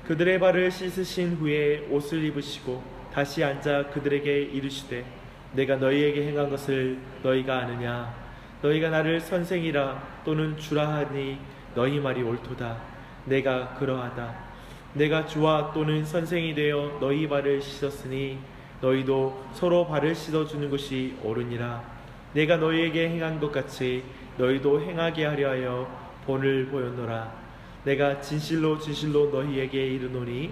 그들의 발을 씻으신 후에 옷을 입으시고 다시 앉아 그들에게 이르시되 내가 너희에게 행한 것을 너희가 아느냐? 너희가 나를 선생이라 또는 주라 하니 너희 말이 옳도다. 내가 그러하다. 내가 주와 또는 선생이 되어 너희 발을 씻었으니 너희도 서로 발을 씻어주는 것이 옳으니라. 내가 너희에게 행한 것 같이 너희도 행하게 하려 하여 본을 보였노라. 내가 진실로 진실로 너희에게 이르노니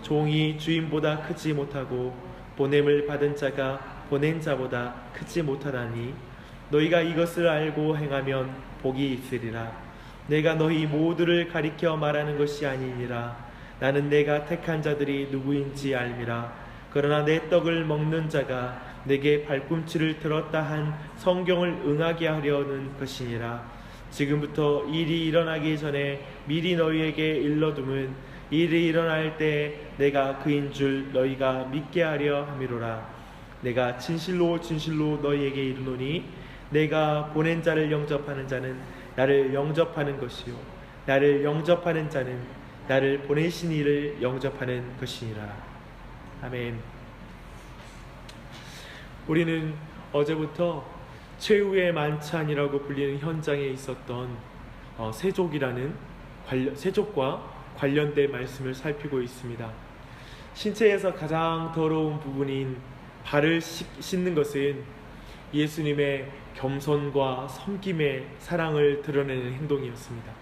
종이 주인보다 크지 못하고 보냄을 받은 자가 보낸 자보다 크지 못하다니 너희가 이것을 알고 행하면 복이 있으리라. 내가 너희 모두를 가리켜 말하는 것이 아니니라. 나는 내가 택한 자들이 누구인지 알미라. 그러나 내 떡을 먹는 자가 내게 발꿈치를 들었다 한 성경을 응하게 하려는 것이니라. 지금부터 일이 일어나기 전에 미리 너희에게 일러둠은 일이 일어날 때 내가 그인 줄 너희가 믿게 하려 함이로라. 내가 진실로 진실로 너희에게 이르노니 내가 보낸 자를 영접하는 자는 나를 영접하는 것이요 나를 영접하는 자는 나를 보내신 이를 영접하는 것이니라. 아멘. 우리는 어제부터 최후의 만찬이라고 불리는 현장에 있었던 세족과 관련된 말씀을 살피고 있습니다. 신체에서 가장 더러운 부분인 발을 씻는 것은 예수님의 겸손과 섬김의 사랑을 드러내는 행동이었습니다.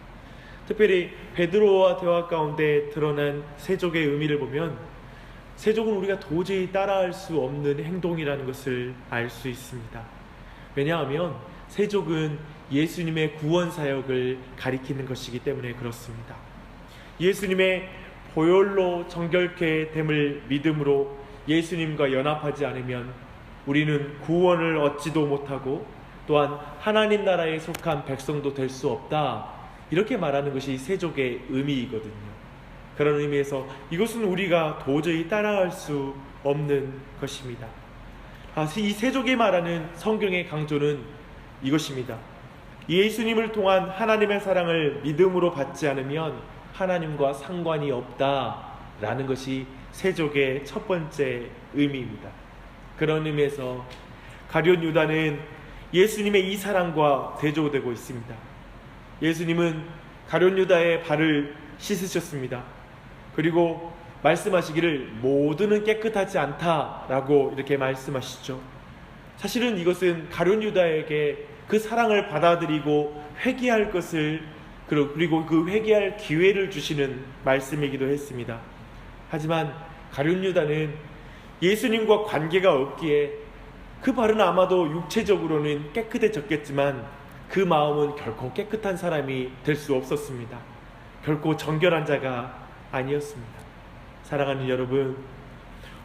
특별히 베드로와 대화 가운데 드러난 세족의 의미를 보면 세족은 우리가 도저히 따라할 수 없는 행동이라는 것을 알 수 있습니다. 왜냐하면 세족은 예수님의 구원 사역을 가리키는 것이기 때문에 그렇습니다. 예수님의 보혈로 정결케 됨을 믿음으로 예수님과 연합하지 않으면 우리는 구원을 얻지도 못하고 또한 하나님 나라에 속한 백성도 될 수 없다, 이렇게 말하는 것이 세족의 의미이거든요. 그런 의미에서 이것은 우리가 도저히 따라할 수 없는 것입니다. 이 세족이 말하는 성경의 강조는 이것입니다. 예수님을 통한 하나님의 사랑을 믿음으로 받지 않으면 하나님과 상관이 없다라는 것이 세족의 첫 번째 의미입니다. 그런 의미에서 가룟 유다는 예수님의 이 사랑과 대조되고 있습니다. 예수님은 가룟 유다의 발을 씻으셨습니다. 그리고 말씀하시기를 모두는 깨끗하지 않다라고 이렇게 말씀하시죠. 사실은 이것은 가룟 유다에게 그 사랑을 받아들이고 회개할 것을 그리고 그 회개할 기회를 주시는 말씀이기도 했습니다. 하지만 가룟 유다는 예수님과 관계가 없기에 그 발은 아마도 육체적으로는 깨끗해졌겠지만 그 마음은 결코 깨끗한 사람이 될 수 없었습니다. 결코 정결한 자가 아니었습니다. 사랑하는 여러분,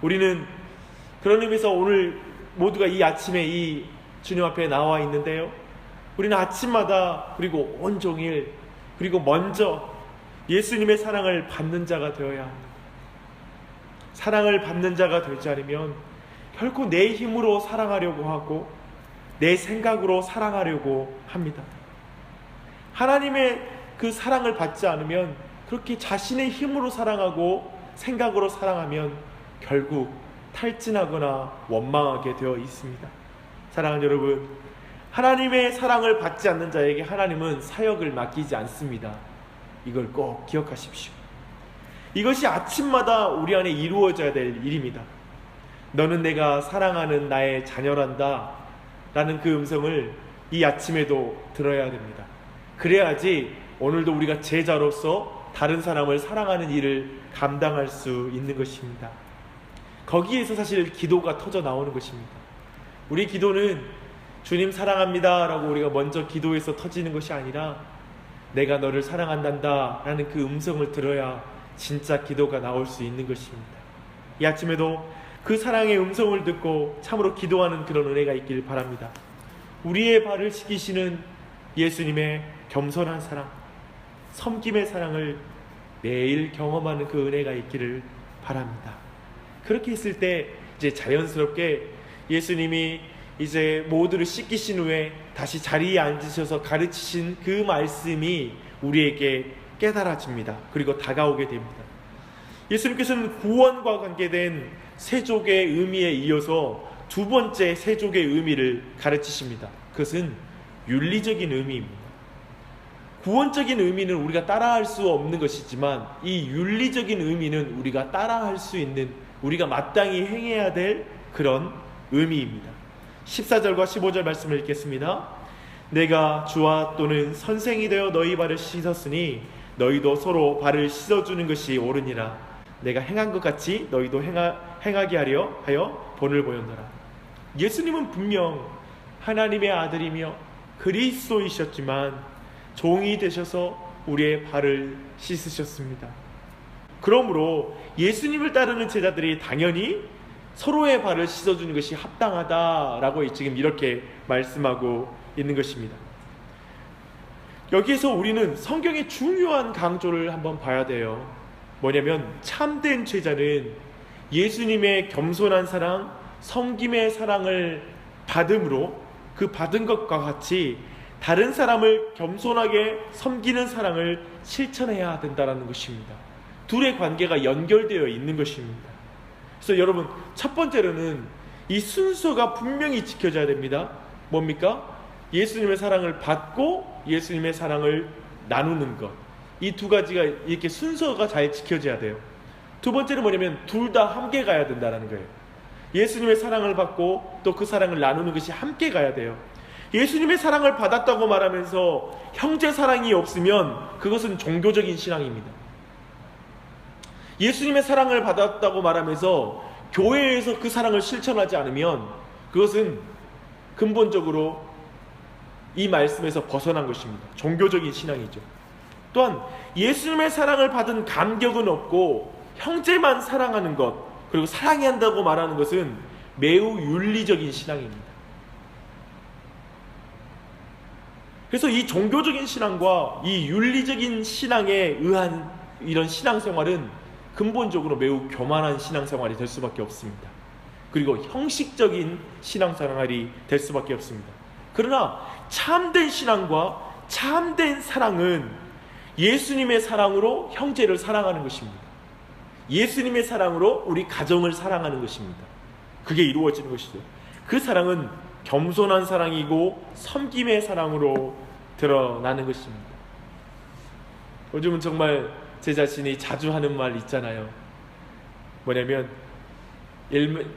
우리는 그런 의미에서 오늘 모두가 이 아침에 이 주님 앞에 나와 있는데요, 우리는 아침마다 그리고 온종일 그리고 먼저 예수님의 사랑을 받는 자가 되어야 합니다. 사랑을 받는 자가 되지 않으면 결코 내 힘으로 사랑하려고 하고 내 생각으로 사랑하려고 합니다. 하나님의 그 사랑을 받지 않으면 그렇게 자신의 힘으로 사랑하고 생각으로 사랑하면 결국 탈진하거나 원망하게 되어 있습니다. 사랑하는 여러분, 하나님의 사랑을 받지 않는 자에게 하나님은 사역을 맡기지 않습니다. 이걸 꼭 기억하십시오. 이것이 아침마다 우리 안에 이루어져야 될 일입니다. 너는 내가 사랑하는 나의 자녀란다 라는 그 음성을 이 아침에도 들어야 됩니다. 그래야지 오늘도 우리가 제자로서 다른 사람을 사랑하는 일을 감당할 수 있는 것입니다. 거기에서 사실 기도가 터져 나오는 것입니다. 우리 기도는 주님 사랑합니다 라고 우리가 먼저 기도해서 터지는 것이 아니라 내가 너를 사랑한단다 라는 그 음성을 들어야 진짜 기도가 나올 수 있는 것입니다. 이 아침에도 그 사랑의 음성을 듣고 참으로 기도하는 그런 은혜가 있길 바랍니다. 우리의 발을 씻기시는 예수님의 겸손한 사랑, 섬김의 사랑을 매일 경험하는 그 은혜가 있기를 바랍니다. 그렇게 했을 때 이제 자연스럽게 예수님이 이제 모두를 씻기신 후에 다시 자리에 앉으셔서 가르치신 그 말씀이 우리에게 깨달아집니다. 그리고 다가오게 됩니다. 예수님께서는 구원과 관계된 세족의 의미에 이어서 두 번째 세족의 의미를 가르치십니다. 그것은 윤리적인 의미입니다. 구원적인 의미는 우리가 따라할 수 없는 것이지만 이 윤리적인 의미는 우리가 따라할 수 있는, 우리가 마땅히 행해야 될 그런 의미입니다. 14절과 15절 말씀을 읽겠습니다. 내가 주와 또는 선생이 되어 너희 발을 씻었으니 너희도 서로 발을 씻어주는 것이 옳으니라. 내가 행한 것 같이 너희도 행하게 하여 본을 보였노라. 예수님은 분명 하나님의 아들이며 그리스도이셨지만 종이 되셔서 우리의 발을 씻으셨습니다. 그러므로 예수님을 따르는 제자들이 당연히 서로의 발을 씻어주는 것이 합당하다라고 지금 이렇게 말씀하고 있는 것입니다. 여기에서 우리는 성경의 중요한 강조를 한번 봐야 돼요. 뭐냐면 참된 제자는 예수님의 겸손한 사랑, 섬김의 사랑을 받음으로 그 받은 것과 같이 다른 사람을 겸손하게 섬기는 사랑을 실천해야 된다는 것입니다. 둘의 관계가 연결되어 있는 것입니다. 그래서 여러분, 첫 번째로는 이 순서가 분명히 지켜져야 됩니다. 뭡니까? 예수님의 사랑을 받고 예수님의 사랑을 나누는 것. 이 두 가지가 이렇게 순서가 잘 지켜져야 돼요. 두 번째는 뭐냐면 둘 다 함께 가야 된다는 거예요. 예수님의 사랑을 받고 또 그 사랑을 나누는 것이 함께 가야 돼요. 예수님의 사랑을 받았다고 말하면서 형제 사랑이 없으면 그것은 종교적인 신앙입니다. 예수님의 사랑을 받았다고 말하면서 교회에서 그 사랑을 실천하지 않으면 그것은 근본적으로 이 말씀에서 벗어난 것입니다. 종교적인 신앙이죠. 또한 예수님의 사랑을 받은 감격은 없고 형제만 사랑하는 것, 그리고 사랑해야 한다고 말하는 것은 매우 윤리적인 신앙입니다. 그래서 이 종교적인 신앙과 이 윤리적인 신앙에 의한 이런 신앙생활은 근본적으로 매우 교만한 신앙생활이 될 수밖에 없습니다. 그리고 형식적인 신앙생활이 될 수밖에 없습니다. 그러나 참된 신앙과 참된 사랑은 예수님의 사랑으로 형제를 사랑하는 것입니다. 예수님의 사랑으로 우리 가정을 사랑하는 것입니다. 그게 이루어지는 것이죠. 그 사랑은 겸손한 사랑이고 섬김의 사랑으로 드러나는 것입니다. 요즘은 정말 제 자신이 자주 하는 말 있잖아요. 뭐냐면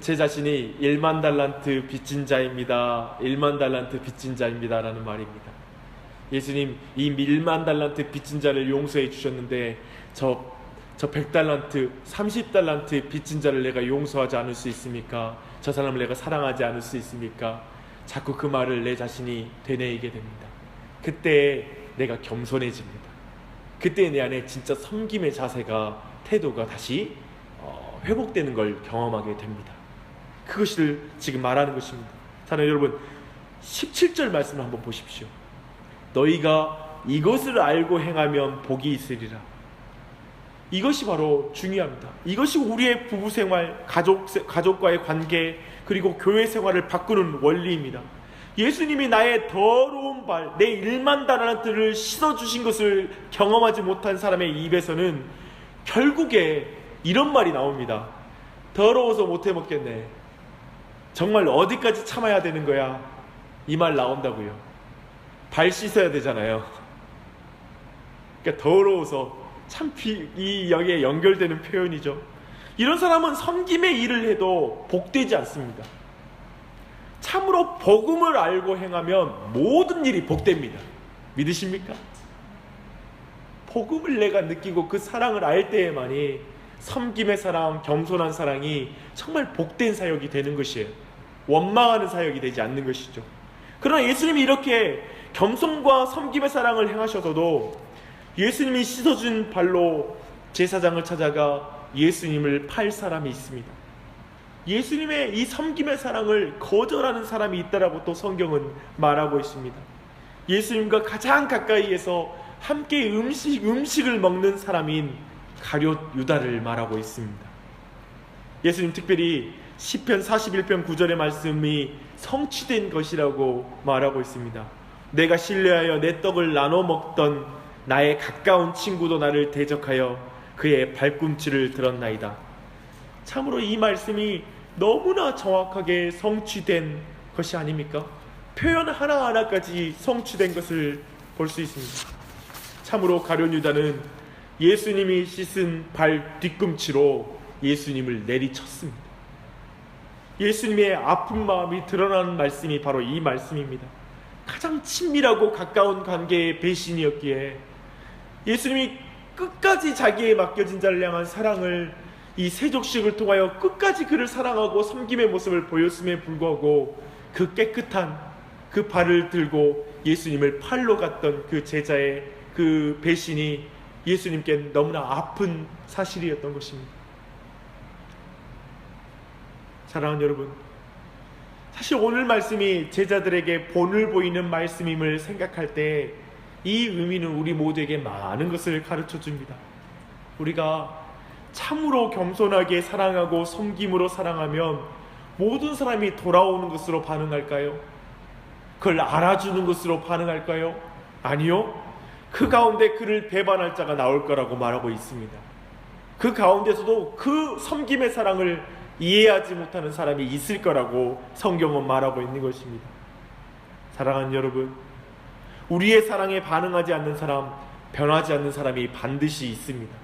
제 자신이 1만 달란트 빚진 자입니다. 1만 달란트 빚진 자입니다 라는 말입니다. 예수님, 이 1만 달란트 빚진 자를 용서해 주셨는데 저 100달란트, 30달란트 빚진 자를 내가 용서하지 않을 수 있습니까? 저 사람을 내가 사랑하지 않을 수 있습니까? 자꾸 그 말을 내 자신이 되뇌이게 됩니다. 그때 내가 겸손해집니다. 그때 내 안에 진짜 섬김의 자세가, 태도가 다시 회복되는 걸 경험하게 됩니다. 그것을 지금 말하는 것입니다. 사랑하는 여러분, 17절 말씀을 한번 보십시오. 너희가 이것을 알고 행하면 복이 있으리라. 이것이 바로 중요합니다. 이것이 우리의 부부생활, 가족과의 관계, 그리고 교회 생활을 바꾸는 원리입니다. 예수님이 나의 더러운 발, 내 1만 달란트를 씻어주신 것을 경험하지 못한 사람의 입에서는 결국에 이런 말이 나옵니다. 더러워서 못해 먹겠네. 정말 어디까지 참아야 되는 거야? 이 말 나온다고요. 발 씻어야 되잖아요. 그러니까 더러워서 참 이 여기에 연결되는 표현이죠. 이런 사람은 섬김의 일을 해도 복되지 않습니다. 참으로 복음을 알고 행하면 모든 일이 복됩니다. 믿으십니까? 복음을 내가 느끼고 그 사랑을 알 때에만이 섬김의 사랑, 겸손한 사랑이 정말 복된 사역이 되는 것이에요. 원망하는 사역이 되지 않는 것이죠. 그러나 예수님이 이렇게 겸손과 섬김의 사랑을 행하셔서도 예수님이 씻어준 발로 제사장을 찾아가 예수님을 팔 사람이 있습니다. 예수님의 이 섬김의 사랑을 거절하는 사람이 있다라고 또 성경은 말하고 있습니다. 예수님과 가장 가까이에서 함께 음식을 먹는 사람인 가룟 유다를 말하고 있습니다. 예수님 특별히 시편 41편 9절의 말씀이 성취된 것이라고 말하고 있습니다. 내가 신뢰하여 내 떡을 나눠 먹던 나의 가까운 친구도 나를 대적하여 그의 발꿈치를 들었나이다. 참으로 이 말씀이 너무나 정확하게 성취된 것이 아닙니까? 표현 하나하나까지 성취된 것을 볼 수 있습니다. 참으로 가룟 유다는 예수님이 씻은 발 뒤꿈치로 예수님을 내리쳤습니다. 예수님의 아픈 마음이 드러나는 말씀이 바로 이 말씀입니다. 가장 친밀하고 가까운 관계의 배신이었기에 예수님이 끝까지 자기에 맡겨진 자를 향한 사랑을, 이 세족식을 통하여 끝까지 그를 사랑하고 섬김의 모습을 보였음에 불구하고 그 깨끗한 그 발을 들고 예수님을 팔러 갔던 그 제자의 그 배신이 예수님께 너무나 아픈 사실이었던 것입니다. 사랑하는 여러분, 사실 오늘 말씀이 제자들에게 본을 보이는 말씀임을 생각할 때 이 의미는 우리 모두에게 많은 것을 가르쳐 줍니다. 우리가 참으로 겸손하게 사랑하고 섬김으로 사랑하면 모든 사람이 돌아오는 것으로 반응할까요? 그걸 알아주는 것으로 반응할까요? 아니요. 그 가운데 그를 배반할 자가 나올 거라고 말하고 있습니다. 그 가운데서도 그 섬김의 사랑을 이해하지 못하는 사람이 있을 거라고 성경은 말하고 있는 것입니다. 사랑하는 여러분, 우리의 사랑에 반응하지 않는 사람, 변하지 않는 사람이 반드시 있습니다.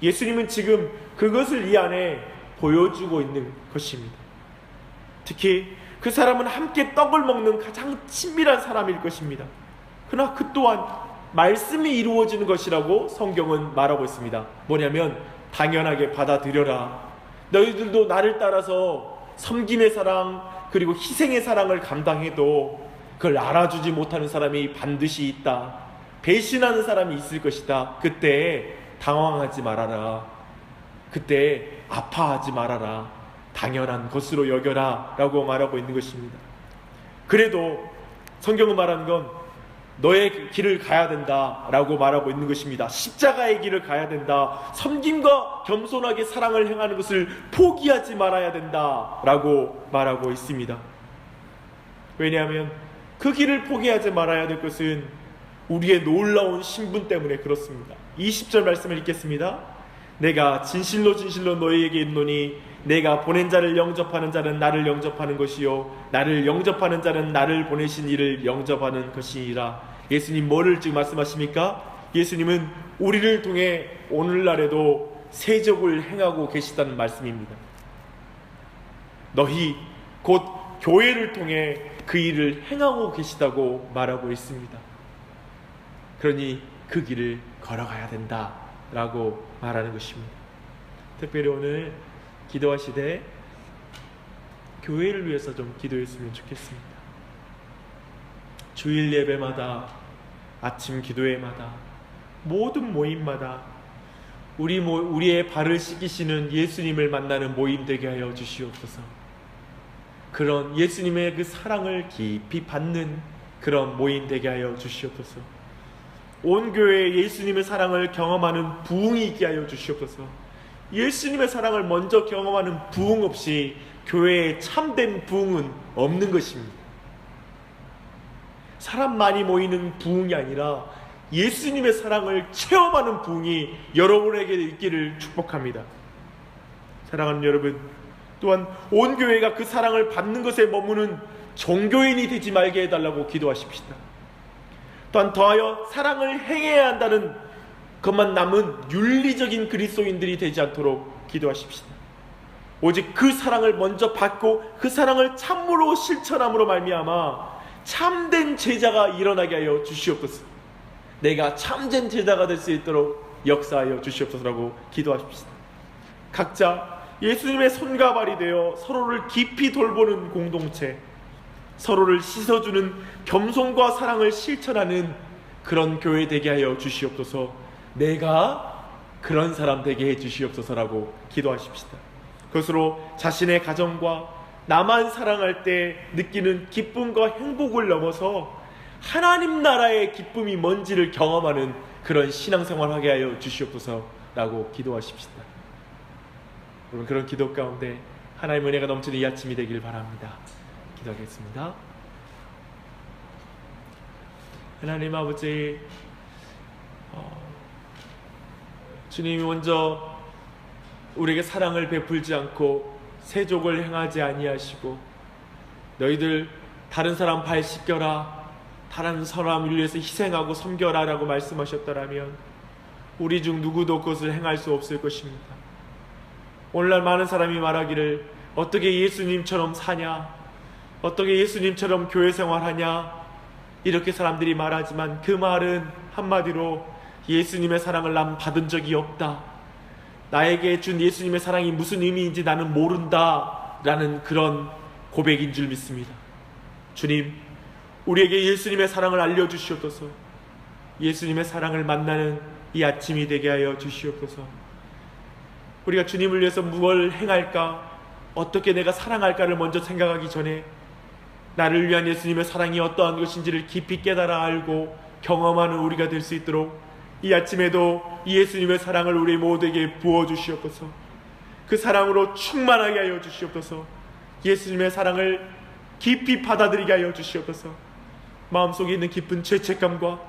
예수님은 지금 그것을 이 안에 보여주고 있는 것입니다. 특히 그 사람은 함께 떡을 먹는 가장 친밀한 사람일 것입니다. 그러나 그 또한 말씀이 이루어지는 것이라고 성경은 말하고 있습니다. 뭐냐면 당연하게 받아들여라. 너희들도 나를 따라서 섬김의 사랑 그리고 희생의 사랑을 감당해도 그걸 알아주지 못하는 사람이 반드시 있다. 배신하는 사람이 있을 것이다. 그때 당황하지 말아라. 그때 아파하지 말아라. 당연한 것으로 여겨라 라고 말하고 있는 것입니다. 그래도 성경은 말하는 건 너의 길을 가야 된다 라고 말하고 있는 것입니다. 십자가의 길을 가야 된다. 섬김과 겸손하게 사랑을 행하는 것을 포기하지 말아야 된다 라고 말하고 있습니다. 왜냐하면 그 길을 포기하지 말아야 될 것은 우리의 놀라운 신분 때문에 그렇습니다. 20절 말씀을 읽겠습니다. 내가 진실로 진실로 너희에게 이르노니 내가 보낸 자를 영접하는 자는 나를 영접하는 것이요 나를 영접하는 자는 나를 보내신 이를 영접하는 것이니라. 예수님 뭐를 지금 말씀하십니까? 예수님은 우리를 통해 오늘날에도 세족을 행하고 계시다는 말씀입니다. 너희 곧 교회를 통해 그 일을 행하고 계시다고 말하고 있습니다. 그러니 그 길을 걸어가야 된다 라고 말하는 것입니다. 특별히 오늘 기도하시되 교회를 위해서 좀 기도했으면 좋겠습니다. 주일 예배마다, 아침 기도회마다, 모든 모임마다 우리의 발을 씻기시는 예수님을 만나는 모임 되게 하여 주시옵소서. 그런 예수님의 그 사랑을 깊이 받는 그런 모임 되게 하여 주시옵소서. 온 교회에 예수님의 사랑을 경험하는 부흥이 있게 하여 주시옵소서. 예수님의 사랑을 먼저 경험하는 부흥 없이 교회에 참된 부흥은 없는 것입니다. 사람 많이 모이는 부흥이 아니라 예수님의 사랑을 체험하는 부흥이 여러분에게 있기를 축복합니다. 사랑하는 여러분, 또한 온 교회가 그 사랑을 받는 것에 머무는 종교인이 되지 말게 해달라고 기도하십시다. 또한 더하여 사랑을 행해야 한다는 것만 남은 윤리적인 그리스도인들이 되지 않도록 기도하십시다. 오직 그 사랑을 먼저 받고 그 사랑을 참으로 실천함으로 말미암아 참된 제자가 일어나게 하여 주시옵소서. 내가 참된 제자가 될 수 있도록 역사하여 주시옵소서라고 기도하십시다. 각자 예수님의 손과 발이 되어 서로를 깊이 돌보는 공동체, 서로를 씻어주는 겸손과 사랑을 실천하는 그런 교회 되게 하여 주시옵소서. 내가 그런 사람 되게 해 주시옵소서라고 기도하십시다. 그것으로 자신의 가정과 나만 사랑할 때 느끼는 기쁨과 행복을 넘어서 하나님 나라의 기쁨이 뭔지를 경험하는 그런 신앙생활하게 하여 주시옵소서라고 기도하십시다. 여러분, 그런 기도 가운데 하나님의 은혜가 넘치는 이 아침이 되길 바랍니다. 기도하겠습니다. 하나님 아버지, 주님이 먼저 우리에게 사랑을 베풀지 않고 세족을 행하지 아니하시고 너희들 다른 사람 발 씻겨라, 다른 사람을 위해서 희생하고 섬겨라 라고 말씀하셨더라면 우리 중 누구도 그것을 행할 수 없을 것입니다. 오늘날 많은 사람이 말하기를 어떻게 예수님처럼 사냐, 어떻게 예수님처럼 교회 생활하냐, 이렇게 사람들이 말하지만 그 말은 한마디로 예수님의 사랑을 난 받은 적이 없다, 나에게 준 예수님의 사랑이 무슨 의미인지 나는 모른다 라는 그런 고백인 줄 믿습니다. 주님, 우리에게 예수님의 사랑을 알려주시옵소서. 예수님의 사랑을 만나는 이 아침이 되게 하여 주시옵소서. 우리가 주님을 위해서 무엇을 행할까, 어떻게 내가 사랑할까를 먼저 생각하기 전에 나를 위한 예수님의 사랑이 어떠한 것인지를 깊이 깨달아 알고 경험하는 우리가 될 수 있도록 이 아침에도 이 예수님의 사랑을 우리 모두에게 부어주시옵소서. 그 사랑으로 충만하게 하여 주시옵소서. 예수님의 사랑을 깊이 받아들이게 하여 주시옵소서. 마음속에 있는 깊은 죄책감과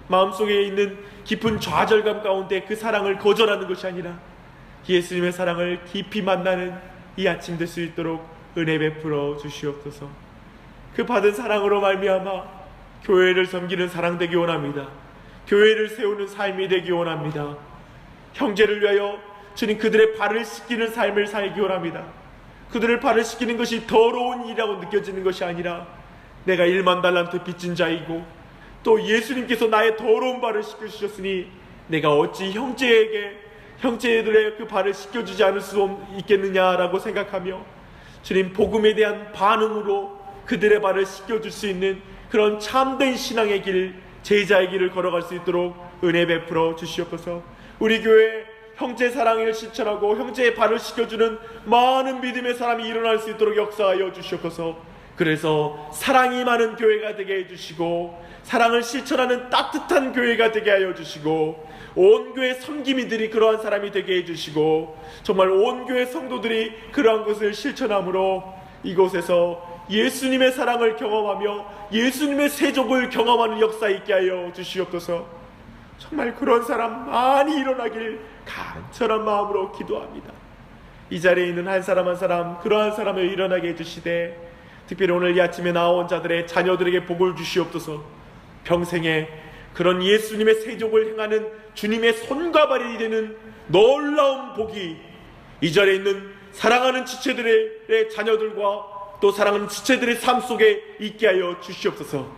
마음속에 있는 깊은 좌절감 가운데 그 사랑을 거절하는 것이 아니라 예수님의 사랑을 깊이 만나는 이 아침 될 수 있도록 은혜 베풀어 주시옵소서. 그 받은 사랑으로 말미암아 교회를 섬기는 사랑 되기 원합니다. 교회를 세우는 삶이 되기 원합니다. 형제를 위하여 주님 그들의 발을 씻기는 삶을 살기 원합니다. 그들의 발을 씻기는 것이 더러운 일이라고 느껴지는 것이 아니라 내가 1만 달란트 빚진 자이고 또 예수님께서 나의 더러운 발을 씻겨주셨으니 내가 어찌 형제들의 그 발을 씻겨주지 않을 수 있겠느냐라고 생각하며 주님 복음에 대한 반응으로 그들의 발을 씻겨줄 수 있는 그런 참된 신앙의 길, 제자의 길을 걸어갈 수 있도록 은혜 베풀어 주시옵소서. 우리 교회 형제 사랑을 실천하고 형제의 발을 씻겨주는 많은 믿음의 사람이 일어날 수 있도록 역사하여 주시옵소서. 그래서 사랑이 많은 교회가 되게 해주시고 사랑을 실천하는 따뜻한 교회가 되게 하여 주시고 온 교회 섬기민들이 그러한 사람이 되게 해주시고 정말 온 교회 성도들이 그러한 것을 실천함으로 이곳에서 예수님의 사랑을 경험하며 예수님의 세족을 경험하는 역사 있게 하여 주시옵소서. 정말 그런 사람 많이 일어나길 간절한 마음으로 기도합니다. 이 자리에 있는 한 사람 한 사람 그러한 사람을 일어나게 해주시되 특별히 오늘 이 아침에 나온 자들의 자녀들에게 복을 주시옵소서. 평생에 그런 예수님의 세족을 행하는 주님의 손과 발이 되는 놀라운 복이 이 자리에 있는 사랑하는 지체들의 자녀들과 또 사랑하는 지체들의 삶 속에 있게 하여 주시옵소서.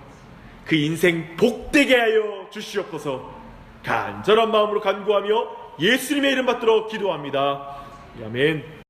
그 인생 복되게 하여 주시옵소서. 간절한 마음으로 간구하며 예수님의 이름 받들어 기도합니다. 아멘.